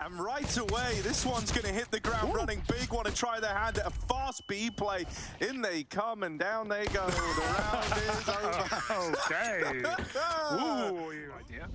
And right away, this one's going to hit the ground running. Big want to try their hand at a fast B play. In they come and down they go. The round is over. Okay. Ooh, idea.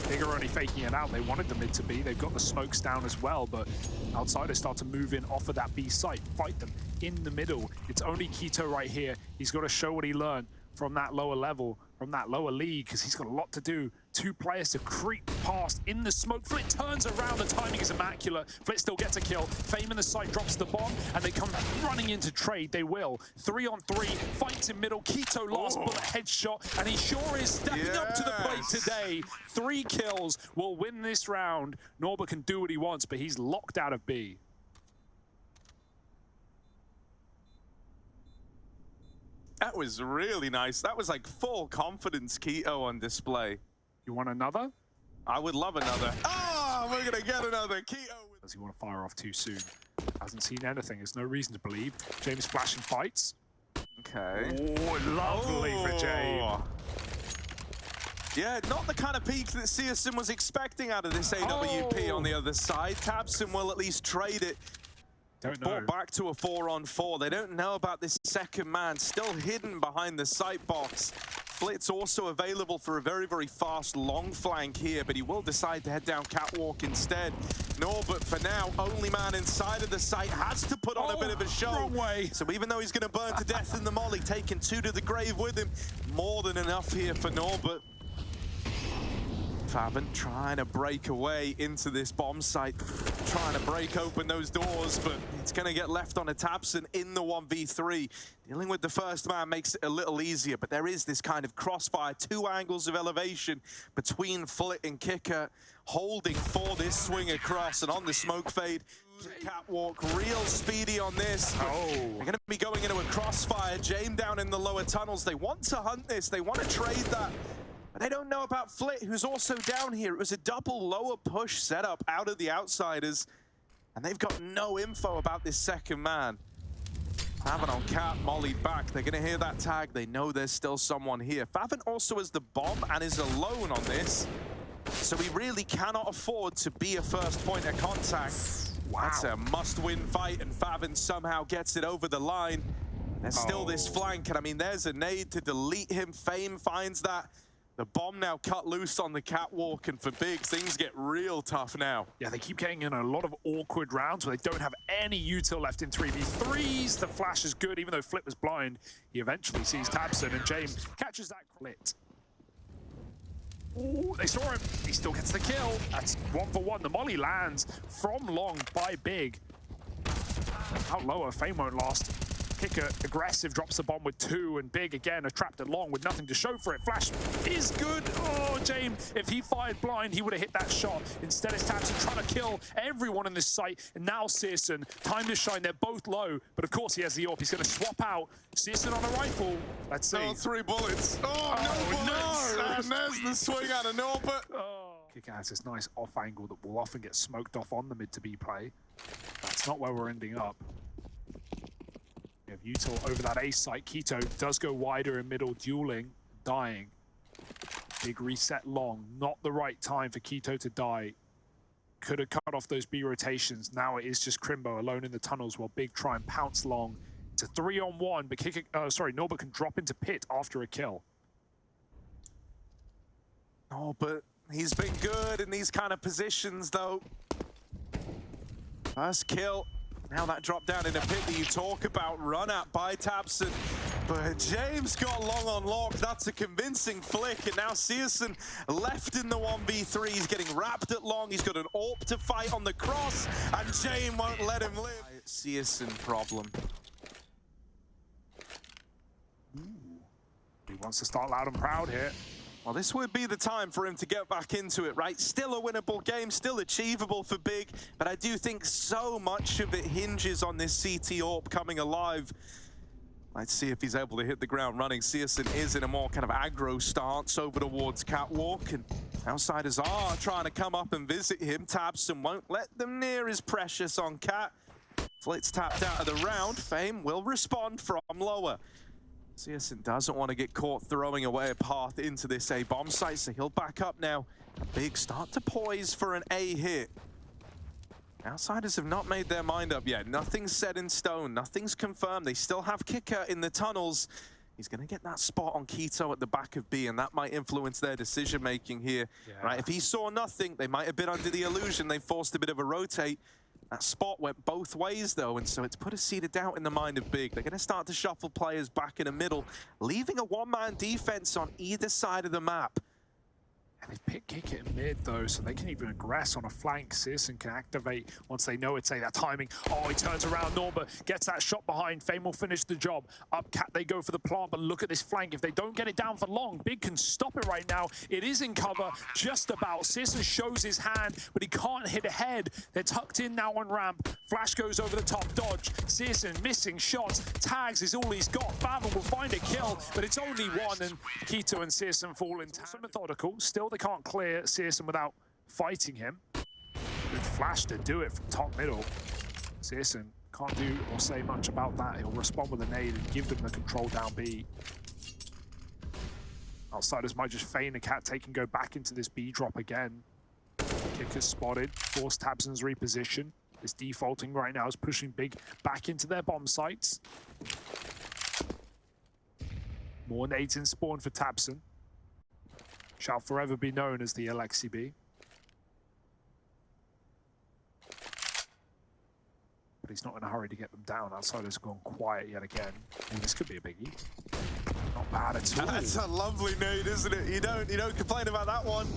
Big are only faking it out. They wanted the mid to be. They've got the smokes down as well, but outsiders start to move in off of that B site, fight them in the middle. It's only niko right here. He's got to show what he learned from that lower level, from that lower league, because he's got a lot to do. Two players to creep past in the smoke. Flit turns around, the timing is immaculate. Flit still gets a kill. Fame in the site drops the bomb, and they come running into trade. They will. 3-on-3, fights in middle. niko last bullet headshot, and he sure is stepping up to the plate today. 3 kills will win this round. Norba can do what he wants, but he's locked out of B. That was really nice. That was like full confidence niko on display. You want another? I would love another. Oh, we're going to get another niko. Does he want to fire off too soon? Hasn't seen anything. There's no reason to believe. James flashing fights. Okay. Oh, lovely for James. Yeah, not the kind of peak that twistzz was expecting out of this AWP on the other side. twistzz will at least trade it. Don't know. Brought back to a 4-on-4. They don't know about this second man, still hidden behind the sight box. Flit's also available for a very, very fast long flank here, but he will decide to head down catwalk instead. But for now, only man inside of the site has to put on a bit of a show. Wrong way. So even though he's going to burn to death in the molly, taking 2 to the grave with him, more than enough here for But Faven trying to break away into this bomb site, trying to break open those doors, but it's going to get left on a twistzz in the 1v3. Dealing with the first man makes it a little easier, but there is this kind of crossfire, 2 angles of elevation between Flit and niko, holding for this swing across, and on the smoke fade, catwalk, real speedy on this. They're going to be going into a crossfire. James down in the lower tunnels. They want to hunt this. They want to trade that. But they don't know about Flit, who's also down here. It was a double lower push setup out of the outsiders, and they've got no info about this second man. Faven on Cat, mollied back. They're going to hear that tag. They know there's still someone here. Faven also has the bomb and is alone on this, so he really cannot afford to be a first point of contact. Wow. That's a must-win fight, and Faven somehow gets it over the line. There's still this flank, and I mean, there's a nade to delete him. Fame finds that. The bomb now cut loose on the catwalk, and for Big, things get real tough now. Yeah, they keep getting in a lot of awkward rounds where they don't have any util left in 3v3s. The flash is good, even though Flit was blind. He eventually sees twistzz, and James catches that Flit. Ooh, they saw him. He still gets the kill. That's 1 for 1. The molly lands from long by Big. Out lower, Fame won't last. niko, aggressive, drops the bomb with 2, and Big again are trapped at long with nothing to show for it. Flash is good. Oh, James, if he fired blind, he would have hit that shot. Instead, it's twistzz trying to kill everyone in this site. And now twistzz, time to shine. They're both low, but of course he has the AWP. He's going to swap out. twistzz on a rifle. Let's see. No, 3 bullets. Oh, no bullets. No. And there's the swing out of Norba. niko has this nice off angle that will often get smoked off on the mid to B play. That's not where we're ending up. We have util over that A site. niko does go wider in middle, dueling, dying. Big reset long. Not the right time for niko to die. Could have cut off those B rotations. Now it is just Crimbo alone in the tunnels while Big try and pounce long. It's a 3-on-1, but Norba can drop into pit after a kill. Oh, but he's been good in these kind of positions, though. First kill. Now that drop down in a pit that you talk about, run at by twistzz. But James got long on lock. That's a convincing flick. And now twistzz left in the 1v3. He's getting wrapped at long. He's got an AWP to fight on the cross. And James won't let him live. twistzz problem. He wants to start loud and proud here. Well, this would be the time for him to get back into it, right? Still a winnable game, still achievable for Big, but I do think so much of it hinges on this CT AWP coming alive. Let's see if he's able to hit the ground running. twistzz is in a more kind of aggro stance over towards catwalk, and outsiders are trying to come up and visit him. twistzz won't let them near his precious on Cat. Flit's tapped out of the round. Fame will respond from lower. twistzz doesn't want to get caught throwing away a path into this A bomb site, so he'll back up now. Big start to poise for an A hit. Outsiders have not made their mind up yet. Nothing's set in stone. Nothing's confirmed. They still have Kicker in the tunnels. He's going to get that spot on niko at the back of B, and that might influence their decision-making here. Yeah. Right? If he saw nothing, they might have been under the illusion. They forced a bit of a rotate. That spot went both ways, though, and so it's put a seed of doubt in the mind of Big. They're going to start to shuffle players back in the middle, leaving a one-man defense on either side of the map. And they pick Kick it in mid, though, so they can even aggress on a flank. twistzz can activate once they know it's that timing. Oh, he turns around. Norbert gets that shot behind. Fame will finish the job. Up Cat, they go for the plant, but look at this flank. If they don't get it down for long, Big can stop it right now. It is in cover, just about. twistzz shows his hand, but he can't hit ahead. They're tucked in now on ramp. Flash goes over the top, dodge. twistzz missing shots. Tags is all he's got. Fathom will find a kill, but it's only one, and niko and twistzz fall in. So methodical. Still, they can't clear twistzz without fighting him. Good flash to do it from top middle. twistzz can't do or say much about that. He'll respond with a nade and give them the control down B. Outsiders might just feign a cat take and go back into this B drop again. Kicker's spotted, force twistzz reposition. This defaulting right now is pushing Big back into their bomb sites. More nades in spawn for twistzz. Shall forever be known as the LXCB. But he's not in a hurry to get them down. Outsiders have gone quiet yet again. And this could be a biggie. Not bad at all. That's a lovely nade, isn't it? You don't complain about that one.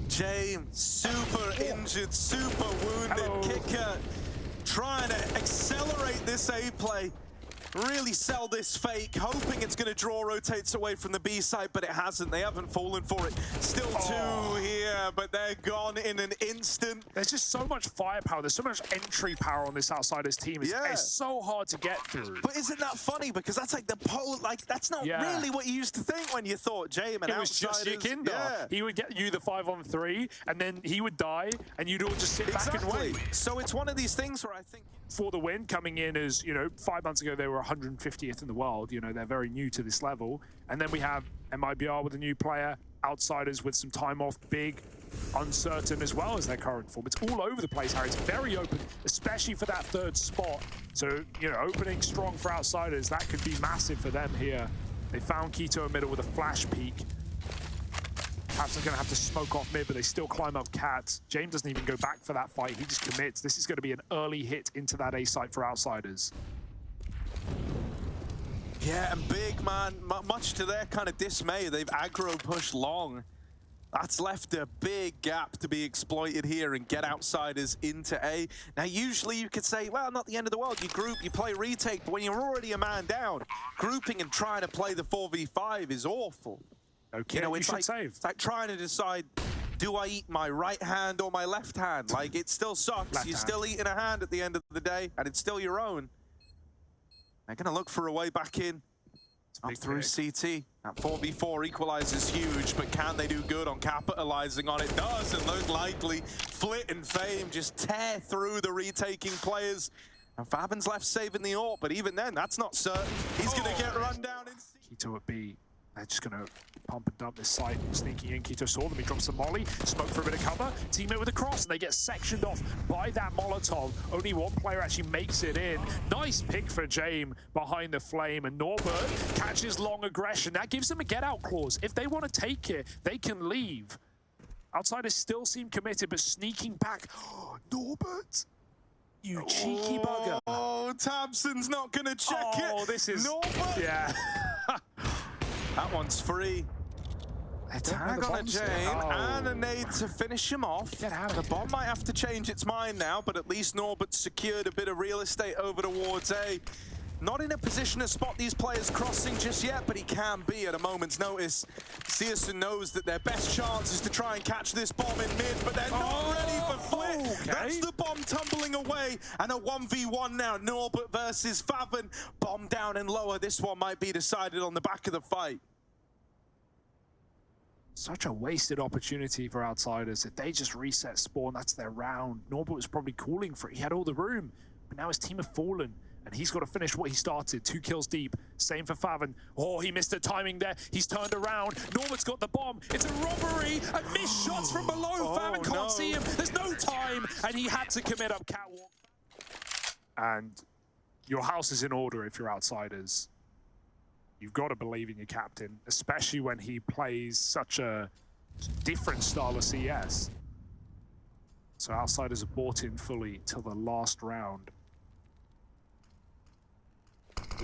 James, super injured, super wounded. Hello. Kicker trying to accelerate this A play. Really sell this fake, hoping it's going to draw rotates away from the B side, but it hasn't. They haven't fallen for it. Still two here, but they're gone in an instant. There's just so much firepower. There's so much entry power on this Outsiders team. It's so hard to get through. But isn't that funny? Because that's like the pole, like that's not really what you used to think when you thought Jame and Outsiders. It was just your Kinder. He would get you the 5-on-3, and then he would die, and you'd all just sit back and wait. So it's one of these things where I think for the win, coming in as, 5 months ago, they were 150th in the world. They're very new to this level. And then we have MIBR with a new player, Outsiders with some time off, Big, uncertain as well as their current form. It's all over the place, Harry. It's very open, especially for that third spot. So, opening strong for Outsiders, that could be massive for them here. They found niko in middle with a flash peek. Perhaps they're going to have to smoke off mid, but they still climb up Cat. James doesn't even go back for that fight. He just commits. This is going to be an early hit into that A site for Outsiders. Yeah, and Big, man, much to their kind of dismay, they've aggro pushed long. That's left a big gap to be exploited here and get Outsiders into A. Now, usually you could say, well, not the end of the world. You group, you play retake, but when you're already a man down, grouping and trying to play the 4v5 is awful. Okay, it's like trying to decide, do I eat my right hand or my left hand? Like, it still sucks. You're still eating a hand at the end of the day, and it's still your own. They're going to look for a way back in. Up through CT. That 4v4 equalizes huge, but can they do good on capitalizing on it? Doesn't look likely. Flit and Fame just tear through the retaking players. And Fabin's left saving the AWP, but even then, that's not certain. He's going to get run down in niko at B. They're just going to pump and dump this site. Sneaking in, niko saw them. He drops a molly, smoke for a bit of cover. Teammate with a cross, and they get sectioned off by that Molotov. Only one player actually makes it in. Nice pick for Jame behind the flame, and Norbert catches long aggression. That gives them a get-out clause. If they want to take it, they can leave. Outsiders still seem committed, but sneaking back. Norbert! You cheeky bugger. Oh, twistzz not going to check it. Oh, this is... Norbert! Yeah. That one's free. A tag on a Jame and a nade to finish him off. The bomb might have to change its mind now, but at least Norbert secured a bit of real estate over towards A. Not in a position to spot these players crossing just yet, but he can be at a moment's notice. twistzz knows that their best chance is to try and catch this bomb in mid, but they're not ready for Flit. Okay. That's the bomb tumbling away, and a 1v1 now. Norbert versus Favin. Bomb down and lower. This one might be decided on the back of the fight. Such a wasted opportunity for Outsiders. If they just reset spawn, that's their round. Norbert was probably calling for it. He had all the room, but now his team have fallen. and he's got to finish what he started. 2 kills deep. Same for Faven. Oh, he missed the timing there. He's turned around. Norman's got the bomb. It's a robbery, and missed shots from below. Faven can't see him. There's no time, and he had to commit up catwalk. And your house is in order if you're outsiders. You've got to believe in your captain, especially when he plays such a different style of CS. So outsiders are bought in fully till the last round.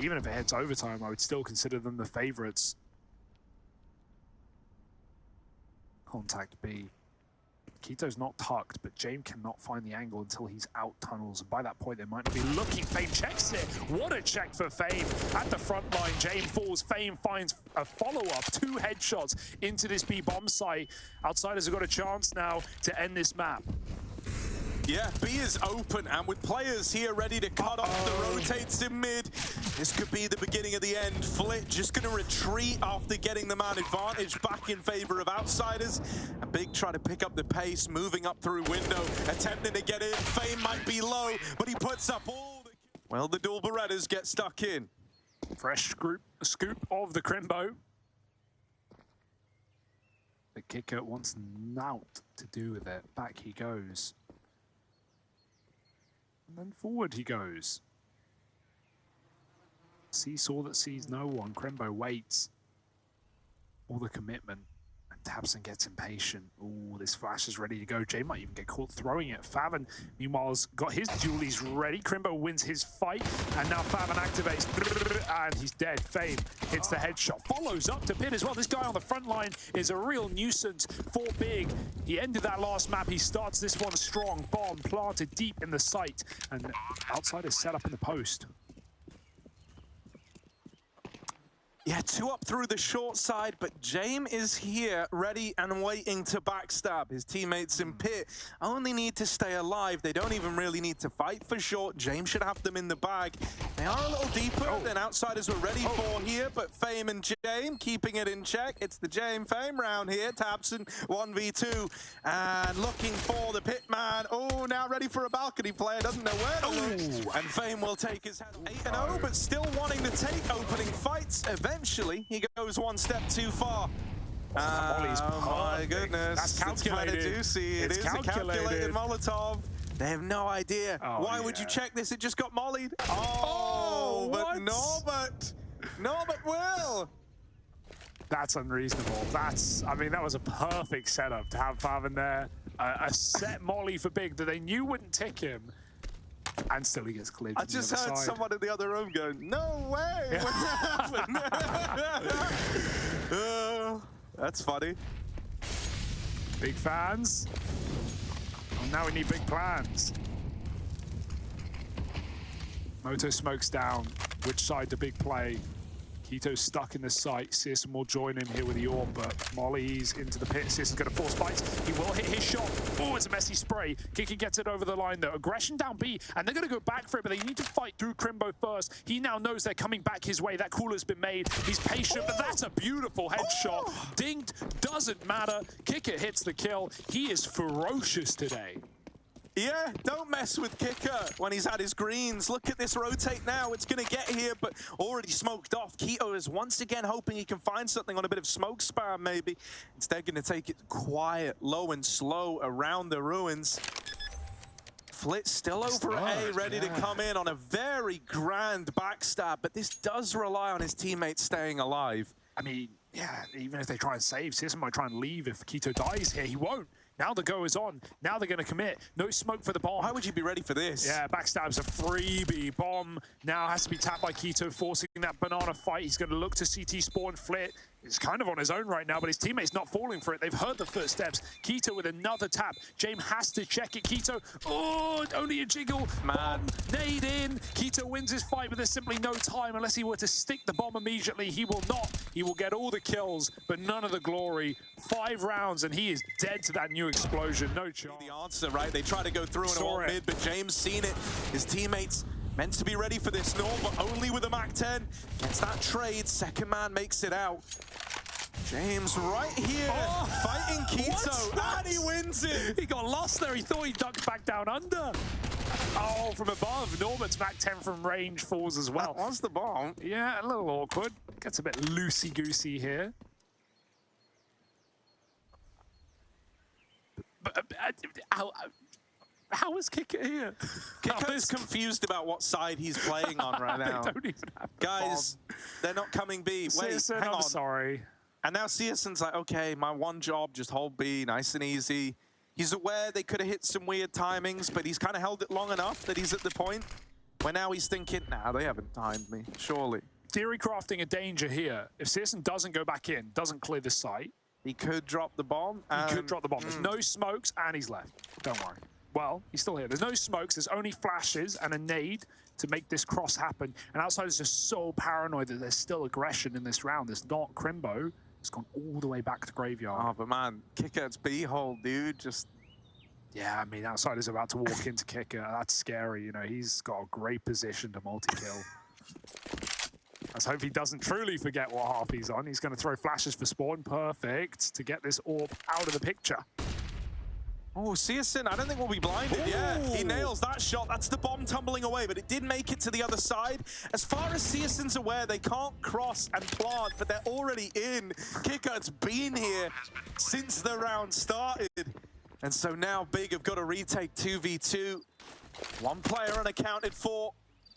Even if it heads overtime, I would still consider them the favorites. Contact B. Kito's not tucked, but James cannot find the angle until he's out tunnels. And by that point, they might not be looking. Fame checks it. What a check for Fame at the front line. James falls. Fame finds a follow-up. 2 headshots into this B bomb site. Outsiders have got a chance now to end this map. Yeah, B is open, and with players here ready to cut off the rotates in mid, this could be the beginning of the end. Flit just going to retreat after getting the man advantage back in favor of outsiders. And Big try to pick up the pace, moving up through window, attempting to get in. Fame might be low, but he puts up all the... Well, the dual Berettas get stuck in. Fresh scoop of the Crimbo. The kicker wants naught to do with it. Back he goes. And then forward he goes. Seesaw that sees no one. Crimbo waits. All the commitment. And Tabson gets impatient. Ooh, this flash is ready to go. Jay might even get caught throwing it. Faven, meanwhile's got his dualies ready. Crimbo wins his fight. And now Faven activates. And he's dead. Fame hits the headshot. Follows up to pin as well. This guy on the front line is a real nuisance for Big. He ended that last map. He starts this one strong. Bomb planted deep in the site. And outside is set up in the post. Yeah, 2 up through the short side, but James is here, ready and waiting to backstab. His teammates in pit only need to stay alive. They don't even really need to fight for short. James should have them in the bag. They are a little deeper than outsiders were ready for here, but Fame and James keeping it in check. It's the James Fame round here. Tabson 1v2 and looking for the pit man. Oh, now ready for a balcony player. Doesn't know where to look. And Fame will take his head 8-0, but still wanting to take opening fights. Eventually, he goes one step too far. Oh my goodness. That's calculated. It's kind of juicy. It is a calculated Molotov. They have no idea. Why would you check this? It just got mollied. But Norbert will. That's unreasonable. I mean, that was a perfect setup to have Faven there. A set molly for Big that they knew wouldn't tick him. And still he gets cleared. I just heard someone in the other room going, "No way!" What happened? That's funny. Big fans. Well, now we need big plans. Moto smokes down. Which side to Big play? Kito's stuck in the site. Searson will join him here with the AWP, but Molly's into the pit. Searson's going to force fights. He will hit his shot. Oh, it's a messy spray. Kiki gets it over the line, though. Aggression down B, and they're going to go back for it, but they need to fight through Crimbo first. He now knows they're coming back his way. That cooler's been made. He's patient, but that's a beautiful headshot. Dinged, doesn't matter. Kicker hits the kill. He is ferocious today. Yeah, don't mess with Kicker when he's had his greens. Look at this rotate now. It's going to get here, but already smoked off. Kito is once again hoping he can find something on a bit of smoke spam, maybe. Instead, going to take it quiet, low and slow around the ruins. Flit still over A, ready to come in on a very grand backstab, but this does rely on his teammates staying alive. I mean, yeah, even if they try and save, Searson might try and leave if Kito dies here. He won't. Now the go is on. Now they're going to commit. No smoke for the bomb. Why would you be ready for this? Yeah, backstab's a freebie. Bomb now has to be tapped by Kito, forcing that banana fight. He's going to look to CT spawn. Flit is kind of on his own right now, but his teammate's not falling for it. They've heard the footsteps. Kito with another tap. James has to check it. Kito, only a jiggle. Man. Bomb, nade in. Kito wins his fight, but there's simply no time. Unless he were to stick the bomb immediately, he will not. He will get all the kills, but none of the glory. 5 rounds, and he is dead to that new explosion. No chance. The answer, right? They try to go through and all mid, but James seen it. His teammates meant to be ready for this, but only with a MAC-10. Gets that trade. Second man makes it out. James right here, fighting Kito, and he wins it. He got lost there. He thought he ducked back down under. Oh, from above. Norbert's Mac 10 from range falls as well. That was the bomb. Yeah, a little awkward. Gets a bit loosey-goosey here. But how is Kicker here? Kicker's confused about what side he's playing on right now. They don't even have the Guys, bomb. they're not coming B. Wait, Citizen, hang I'm on. sorry. And now Searson's like, okay, my one job, just hold B, nice and easy. He's aware they could have hit some weird timings, but he's kind of held it long enough that he's at the point where now he's thinking, nah, they haven't timed me, surely. Theory crafting a danger here. If Searson doesn't go back in, doesn't clear the site, He could drop the bomb. he could drop the bomb. There's no smokes, and he's left. Don't worry. Well, he's still here. There's no smokes. There's only flashes and a nade to make this cross happen. And outside is just so paranoid that there's still aggression in this round. It's not Crimbo. It's gone all the way back to Graveyard. Oh, but man, Kicker's B-hole, dude, just... Yeah, I mean, outside is about to walk into Kicker. That's scary. You know, he's got a great position to multi-kill. Let's hope he doesn't truly forget what half he's on. He's going to throw flashes for spawn. Perfect to get this orb out of the picture. Oh, Searson, I don't think we'll be blinded. Ooh. Yeah, he nails that shot. That's the bomb tumbling away, but it did make it to the other side. As far as Searson's aware, they can't cross and plant, but they're already in. Kicker's been here since the round started. And so now Big have got to retake 2v2. One player unaccounted for.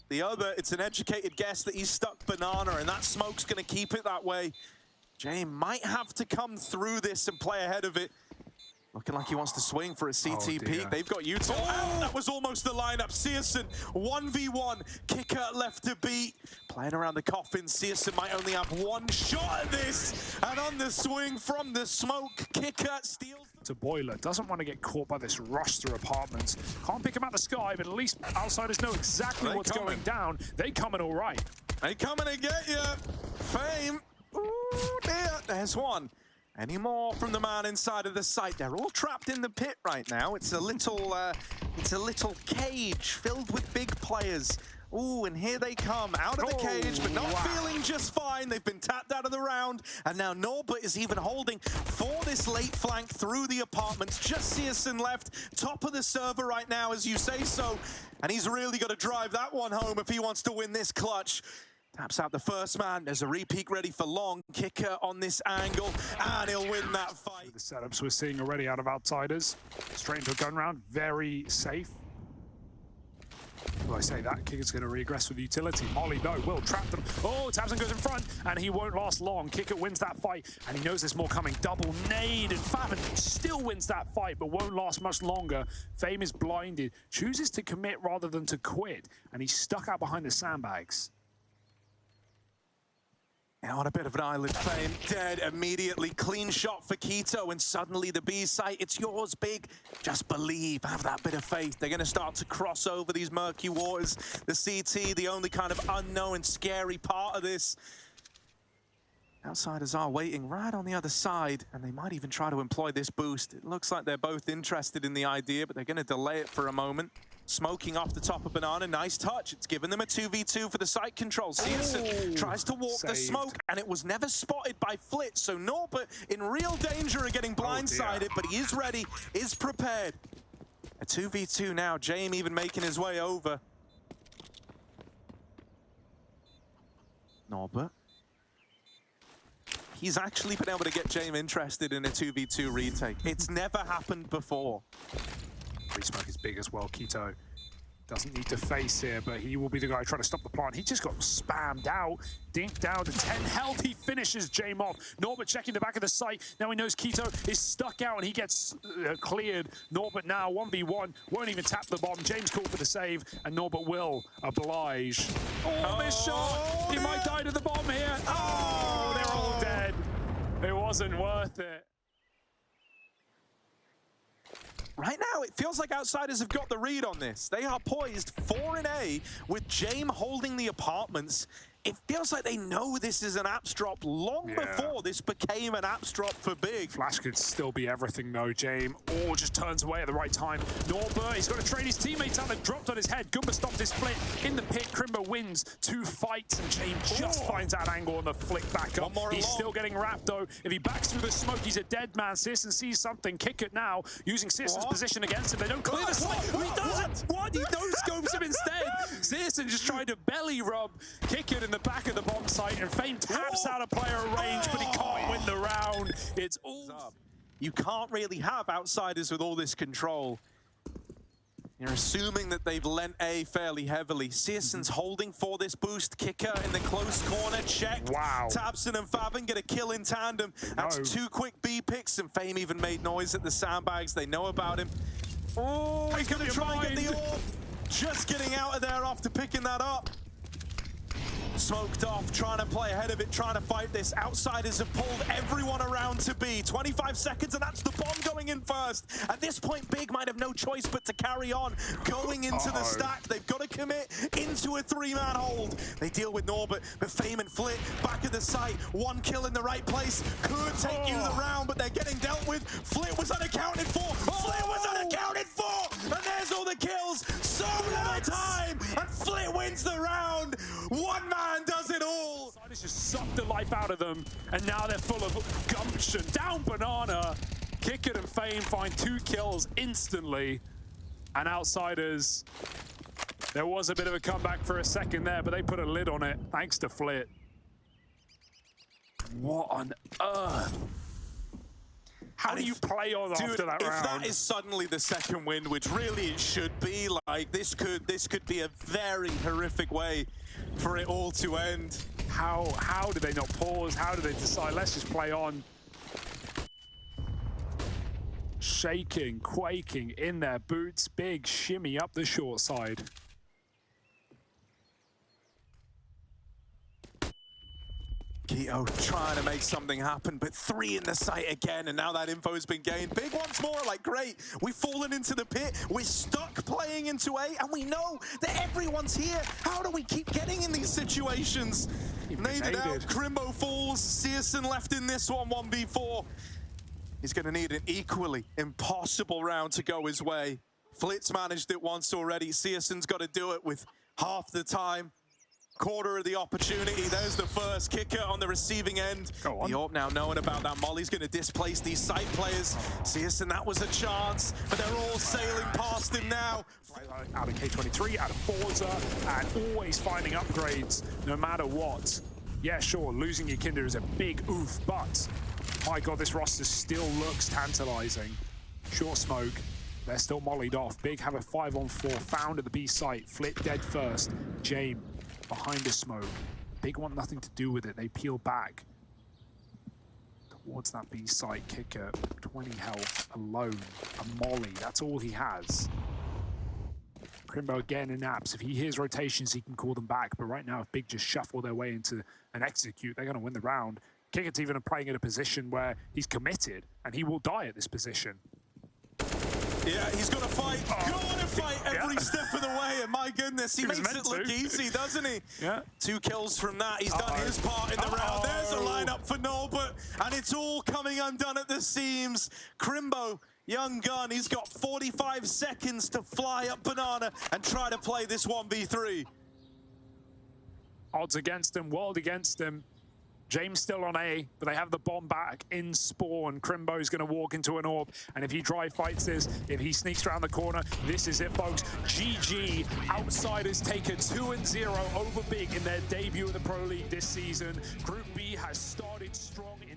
The other, it's an educated guess that he's stuck banana, and that smoke's going to keep it that way. Jay might have to come through this and play ahead of it. Looking like he wants to swing for a CT peek. They've got Utah. Oh, that was almost the lineup. Searson, 1v1. Kicker left to beat. Playing around the coffin. Searson might only have one shot at this. And on the swing from the smoke, Kicker steals. To Boiler, doesn't want to get caught by this rush through apartments. Can't pick him out the sky, but at least outsiders know exactly what's going down. They coming all right. They coming to get you. Fame. Ooh, dear. There's one. Any more from the man inside of the site? They're all trapped in the pit right now. It's a little cage filled with big players. Ooh, and here they come out of the cage, but not feeling just fine. They've been tapped out of the round, and now Norbert is even holding for this late flank through the apartments. Just Searson left, top of the server right now, as you say so, and he's really got to drive that one home if he wants to win this clutch. Taps out the first man. There's a repeat ready for long. Kicker on this angle, and he'll win that fight. The setups we're seeing already out of outsiders. Straight into a gun round, very safe. Well, I say that, Kicker's going to regress with utility. Molly, no, will trap them. Oh, Tabson goes in front, and he won't last long. Kicker wins that fight, and he knows there's more coming. Double nade, and Favin still wins that fight, but won't last much longer. Fame is blinded, chooses to commit rather than to quit, and he's stuck out behind the sandbags. Now on a bit of an island, Fame dead immediately. Clean shot for Keto, and suddenly the B site, it's yours, Big. Just believe, have that bit of faith. They're going to start to cross over these murky waters. The CT, the only kind of unknown and scary part of this. Outsiders are waiting right on the other side, and they might even try to employ this boost. It looks like they're both interested in the idea, but they're going to delay it for a moment. Smoking off the top of Banana, nice touch. It's given them a 2v2 for the site control. Searson tries to walk the smoke, and it was never spotted by Flit, so Norbert in real danger of getting blindsided, but he is ready, is prepared. A 2v2 now, Jame even making his way over. Norbert. He's actually been able to get Jame interested in a 2v2 retake. It's never happened before. Free smoke is big as well. Keto doesn't need to face here, but he will be the guy trying to stop the plant. He just got spammed out, dinked down to 10 health. He finishes Jame off. Norbert checking the back of the site. Now he knows Keto is stuck out, and he gets cleared. Norbert now 1v1, won't even tap the bomb. James called for the save, and Norbert will oblige. Oh, missed shot. He might die to the bomb here. Oh, they're all dead. It wasn't worth it. Right now, it feels like outsiders have got the read on this. They are poised 4-A with Jame holding the apartments. It feels like they know this is an apps drop long before this became an apps drop for Big. Flash could still be everything though, Jame. Oh, just turns away at the right time. Norbert, he's got to trade his teammates out. They've dropped on his head. Goomba stopped his flick. In the pit, Crimbo wins 2 fights, and Jame just finds that angle on the flick back up. He's still getting wrapped though. If he backs through the smoke, he's a dead man. Searson sees something. Kick it now, using Searson's position against him. They don't clear the smoke. He does it! What? He no-scopes him instead. zywoo just tried to belly rub, kick it in the back of the bomb site, and FaZe taps out a player at range, but he can't win the round. It's all... You can't really have outsiders with all this control. You're assuming that they've lent A fairly heavily. zywoo's holding for this boost. Kicker in the close corner, check. Wow. tabseN and faveN get a kill in tandem. That's 2 quick B picks, and Fame even made noise at the sandbags. They know about him. Oh, he's gonna try and get the orb. Just getting out of there after picking that up. Smoked off, trying to play ahead of it, trying to fight this. Outsiders have pulled everyone around to B. 25 seconds, and that's the bomb going in first. At this point, Big might have no choice but to carry on. Going into the stack, they've got to commit into a 3-man hold. They deal with Norbert, but Fame and Flit back at the site. 1 kill in the right place. Could take you the round, but they're getting dealt with. Flit was unaccounted for. Flit was unaccounted for! And there's all the kills. So little time, and Flit wins the round. 1 man does it all. zywoo just sucked the life out of them, and now they're full of gumption. Down banana, Kick It and Fame find 2 kills instantly, and outsiders. There was a bit of a comeback for a second there, but they put a lid on it thanks to Flit. What on earth? How do you play on after that round? If that is suddenly the second win, which really it should be, like this could be a very horrific way for it all to end. How do they not pause? How do they decide, let's just play on? Shaking, quaking in their boots, big shimmy up the short side. Keto trying to make something happen, but 3 in the site again, and now that info has been gained. Big once more, like, great. We've fallen into the pit. We're stuck playing into A, and we know that everyone's here. How do we keep getting in these situations? Naded out, Crimbo falls. zywoo left in this one, 1v4. He's going to need an equally impossible round to go his way. Flit's managed it once already. zywoo's got to do it with half the time. Quarter of the opportunity. There's the first kicker on the receiving end. Go on. The AWP now knowing about that. Molly's going to displace these site players. zywoo, that was a chance, but they're all sailing past him now. Out of K23, out of FaZe, and always finding upgrades no matter what. Yeah, sure, losing your Kinder is a big oof, but my God, this roster still looks tantalizing. Short smoke. They're still mollied off. Big have a 5-on-4 found at the B site. Flit dead first. James behind the smoke. Big want nothing to do with it. They peel back towards that B site. Kicker, 20 health, alone. A molly, that's all he has. Crimbo again in naps. If he hears rotations, he can call them back. But right now, if Big just shuffle their way into an execute, they're going to win the round. Kicker's even playing in a position where he's committed, and he will die at this position. Yeah, he's got to fight. Got to fight every step of the way, and my goodness, he makes it look easy, doesn't he? Yeah. 2 kills from that. He's done his part in the round. There's a lineup for Norbert, and it's all coming undone at the seams. Crimbo, young gun, he's got 45 seconds to fly up banana and try to play this 1v3. Odds against him, world against him. James still on A, but they have the bomb back in spawn. Crimbo's going to walk into an orb, and if he dry fights this, if he sneaks around the corner, this is it, folks. GG. Outsiders take a 2-0 over Big in their debut in the Pro League this season. Group B has started strong in